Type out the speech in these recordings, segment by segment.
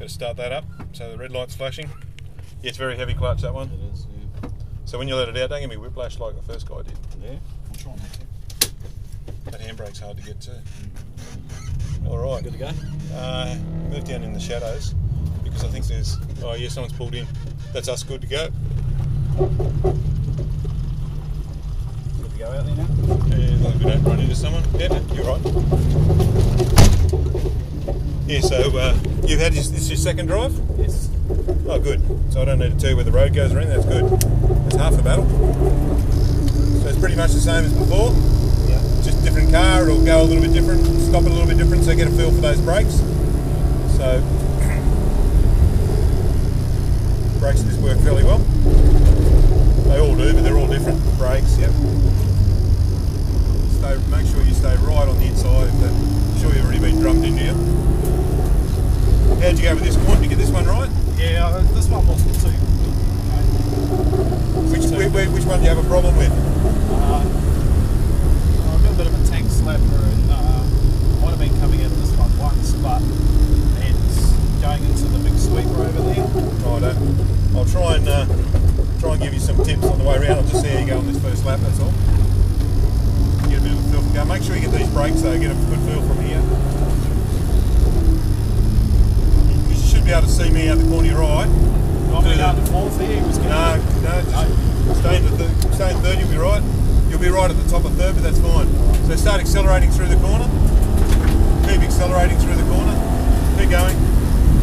Got to start that up so the red light's flashing. Yeah, it's very heavy clutch, that one. It is, yeah. So when you let it out, don't give me whiplash like the first guy did. Yeah, I'm trying not to. That handbrake's hard to get too. Alright. Good to go? Move down in the shadows because I think there's... Oh yeah, someone's pulled in. That's us good to go. Good to go out there now? Yeah, as long as we don't run into someone. Yeah, you're right. Yeah, so you've had this is your second drive? Yes. Oh, good. So I don't need to tell you where the road goes or anything. That's good. That's half the battle. So it's pretty much the same as before. Yeah. Just different car. It'll go a little bit different, stop it a little bit different, so get a feel for those brakes. So brakes of this work fairly well. They all do, but they're all different brakes. Yep. Make sure you stay right on the inside. I'm sure you've already been drummed into you. How'd you go with this one? Did you get this one right? Yeah, this one wasn't too good. Which one do you have a problem with? I've got a bit of a tank slapper and might have been coming out of this one once, but it's going into the big sweeper over there. Righto. I'll try and give you some tips on the way around. I'll just see how you go on this first lap, that's all. Get a bit of a feel from go. Make sure you get these brakes though, get a good feel from here. You should be able to see me out the corner your right. Got me down to fourth here. He was No, just stay in third, you'll be right. You'll be right at the top of third, but that's fine. So start accelerating through the corner. Keep accelerating through the corner. Keep going.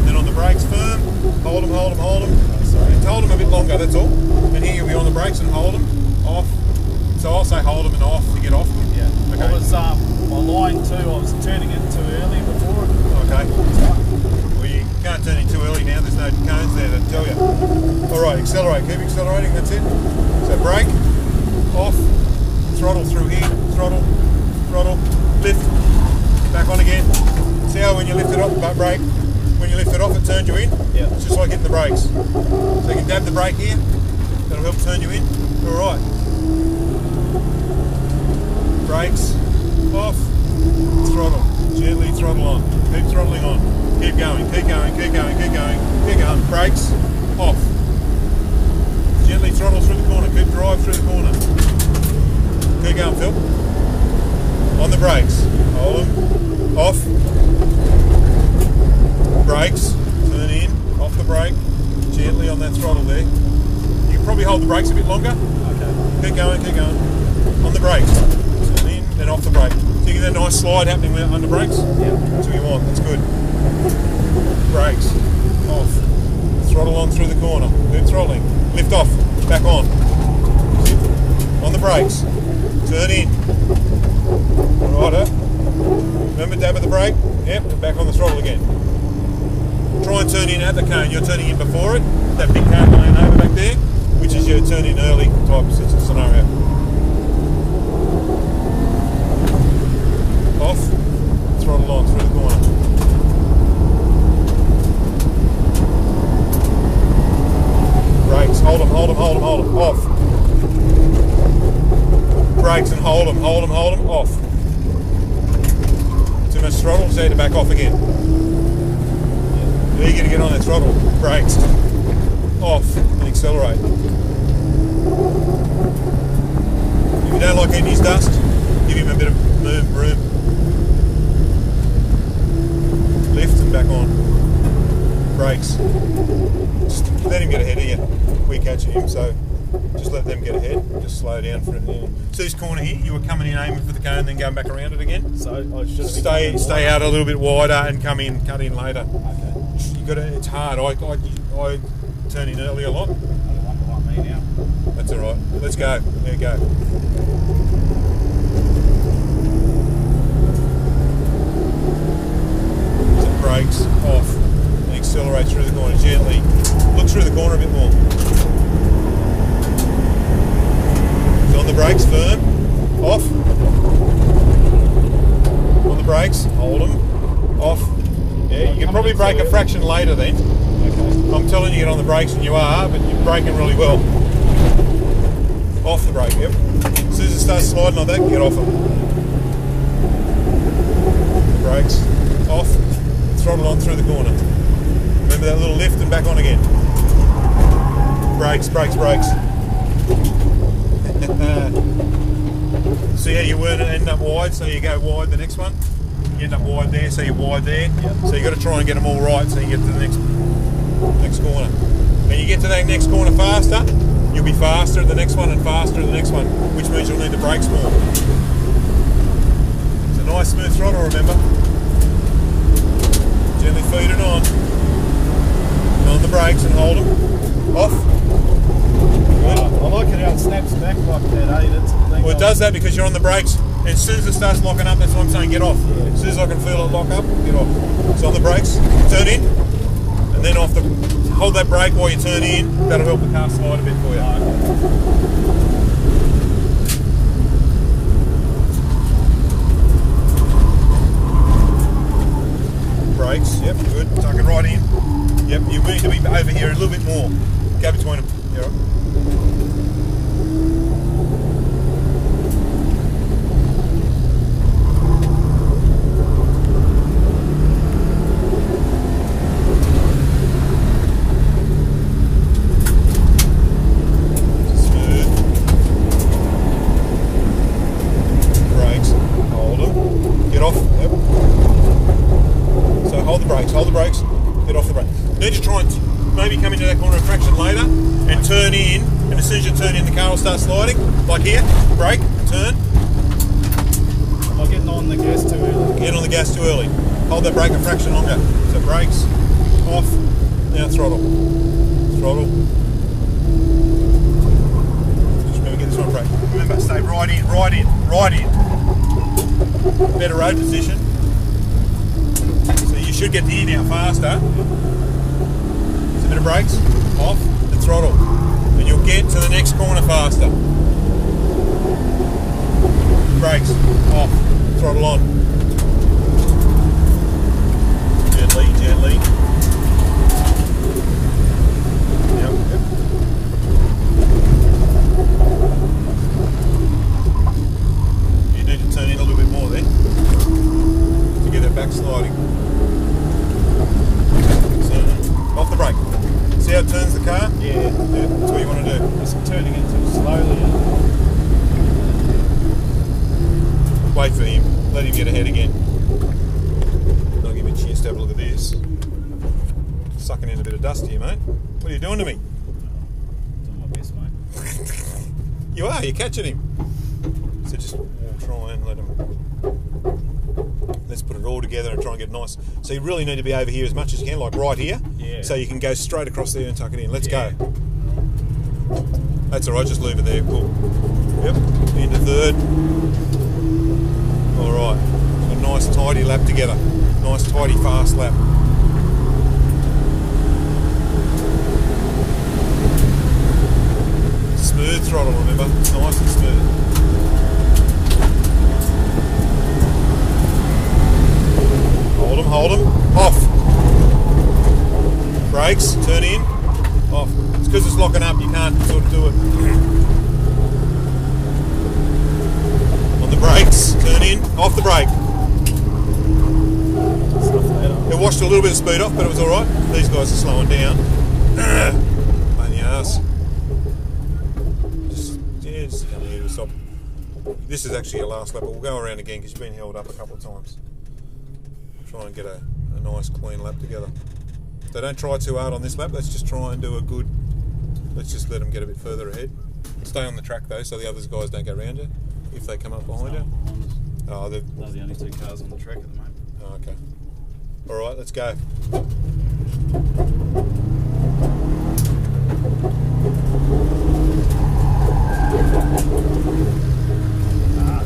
Then on the brakes, firm. Hold them, hold them, hold them. Hold them a bit longer, that's all. And here you'll be on the brakes and hold them, off. So I'll say hold them and off to get off them. Yeah. Okay. I was, my line too, I was turning it too early before. Okay. Well, you can't turn it too early now, there's no cones there to tell you. Alright, accelerate, keep accelerating, that's it. So brake, off, throttle through here, throttle, lift, back on again. See how when you lift it off, brake, when you lift it off it turns you in? Yeah. It's just like hitting the brakes. So you can dab the brake here, that'll help turn you in. Alright. Brakes, off, throttle, gently throttle on, keep throttling on, keep going, keep going, keep going, keep going, keep going, brakes, off, gently throttle through the corner, keep drive through the corner, keep going Phil, on the brakes, hold them, off, brakes, turn in, off the brake, gently on that throttle there, you can probably hold the brakes a bit longer, Okay. keep going, on the brakes, then off the brake. So you get that nice slide happening under brakes? Yeah. That's what you want, that's good. Brakes, off. Throttle on through the corner. Keep throttling. Lift off, back on. On the brakes. Turn in. Righto. Remember dab at the brake? Yep, and back on the throttle again. Try and turn in at the cone. You're turning in before it. That big cone laying over back there, which is your turn in early type scenario. Off, throttle on through the corner. Brakes, hold them, hold them, hold them, hold them, off. Brakes and hold them, hold them, hold them, off. Too much throttle, so you have to back off again. Eager to get on that throttle. Brakes, off, and accelerate. If you don't like getting his dust, give him a bit of room. Lift and back on. Brakes. Just let him get ahead of you. We're catching him, so just let them get ahead. Just slow down for a minute. See this corner here? You were coming in aiming for the cone, then going back around it again. So I should Stay out a little bit wider and cut in later. Okay. You got to. It's hard. I turn in early a lot. One behind me now. That's all right. Let's go. There you go. Brakes off and accelerate through the corner gently. Look through the corner a bit more. So on the brakes, firm, off. On the brakes, hold them, off. Yeah, you can probably brake a fraction later then. Okay. I'm telling you get on the brakes and you are, but you're braking really well. Off the brake, yep. As soon as it starts sliding like that, get off it. Brakes, off. Throttle on through the corner. Remember Remember that little lift and back on again. Brakes, brakes, brakes. See how you weren't end up wide, so you go wide the next one. You end up wide there, so you're wide there. Yep. So you got to try and get them all right, so you get to the next corner. When you get to that next corner faster, you'll be faster at the next one and faster at the next one, which means you'll need the brakes more. It's a nice smooth throttle, remember. Gently feed it on. On the brakes and hold them. Off. I like it how it snaps back like that, eh? That's the thing. Well, it does that because you're on the brakes, and as soon as it starts locking up, that's what I'm saying, get off. Yeah. As soon as I can feel it lock up, get off. So on the brakes, turn in, and then off the, hold that brake while you turn in, that'll help the car slide a bit for you. Brakes, yep, good, tuck it right in. Yep, you need to be over here a little bit more. Go between them, you're right. Hold the brakes, get off the brake. Need to try and maybe come into that corner a fraction later and turn in, and as soon as you turn in, the car will start sliding, like here, brake, turn. Am I getting on the gas too early? Get on the gas too early. Hold that brake a fraction longer. So brakes, off, now throttle. Throttle. Just remember, get this one brake. Remember, stay right in, right in, right in. Better road position. You should get the in out faster. So a bit of brakes, off, and throttle. And you'll get to the next corner faster. Brakes, off, throttle on. Gently, gently. Yep, yep. You need to turn in a little bit more there to get that back sliding. Off the brake. See how it turns the car? Yeah. That's what you want to do. Just turning it too slowly. Wait for him. Let him get ahead again. I'll give you a chance to have a look at this. Sucking in a bit of dust here, mate. What are you doing to me? Doing my best, mate. You are. You're catching him. So just try and let him. Let's put it all together and try and get nice. So you really need to be over here as much as you can, like right here. Yeah. So you can go straight across there and tuck it in. Let's go. That's all right. Just leave it there. Cool. Yep. Into third. All right. A nice tidy lap together. Nice tidy fast lap. Smooth throttle, remember? Nice and smooth. Hold them, off. Brakes, turn in, off. It's because it's locking up, you can't sort of do it. On the brakes, turn in, off the brake. It washed a little bit of speed off, but it was alright. These guys are slowing down. Pain in the ass. Just come here to stop. This is actually your last lap, but we'll go around again because you've been held up a couple of times. Try and get a nice clean lap together. So don't try too hard on this lap, let's just try and do a good, let's just let them get a bit further ahead. Stay on the track though, so the other guys don't go around you if they come up behind you. Oh, they're the only two cars on the track at the moment. Oh, okay. Alright, let's go.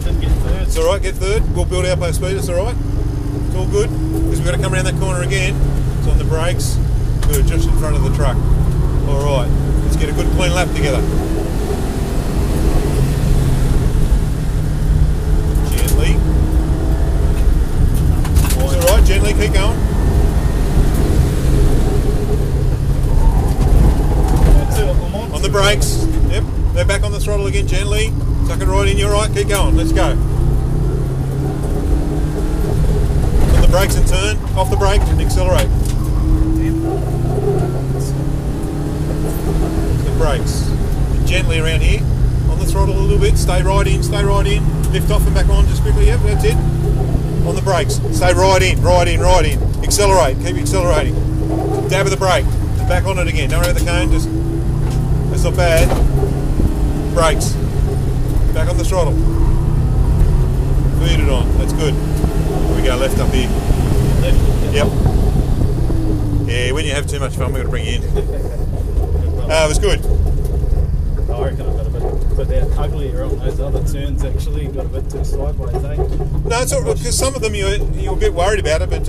Didn't get third. It's alright, get third. We'll build our post speed, it's alright. It's all good, because we've got to come around that corner again. It's on the brakes. Good, just in front of the truck. Alright, let's get a good clean lap together. Gently. It's alright, gently, keep going. On the brakes. Yep, they're back on the throttle again, gently. Tuck it right in, you're right, keep going, let's go. On the brakes and turn, off the brake and accelerate. brakes. Gently around here. On the throttle a little bit. Stay right in, stay right in. Lift off and back on just quickly. Yep, that's it. On the brakes. Stay right in, right in, right in. Accelerate, keep accelerating. Dab of the brake. Back on it again. Don't worry about the cone, just... That's not bad. Brakes. Back on the throttle. Feed it on. That's good. Here we go, left up here. Yep. Yeah, when you have too much fun, we've got to bring you in. It was good. I reckon I got a bit uglier on those other turns, actually. Got a bit too sideways, eh? No, it's all right, because some of them you're a bit worried about it, but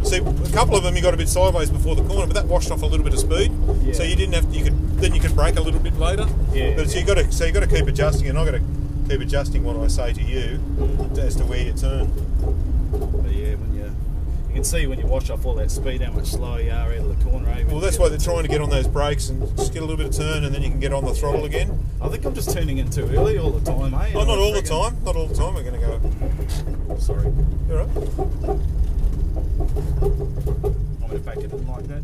see, a couple of them you got a bit sideways before the corner, but that washed off a little bit of speed. Yeah. So you didn't have to, you could brake a little bit later. Yeah. But so you got to keep adjusting, and I've got to keep adjusting what I say to you as to where you turn. But yeah, you can see when you wash off all that speed how much slower you are out of the corner. Eh? Well, that's why they're trying to get on those brakes and just get a little bit of turn, and then you can get on the throttle again. I think I'm just turning in too early all the time, eh? Oh, not all the time. Not all the time. We're going to go. Sorry. You all right? I'm going to back it in like that.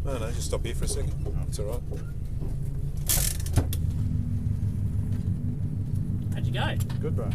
No, just stop here for a second. It's all right. How'd you go? Good, bro.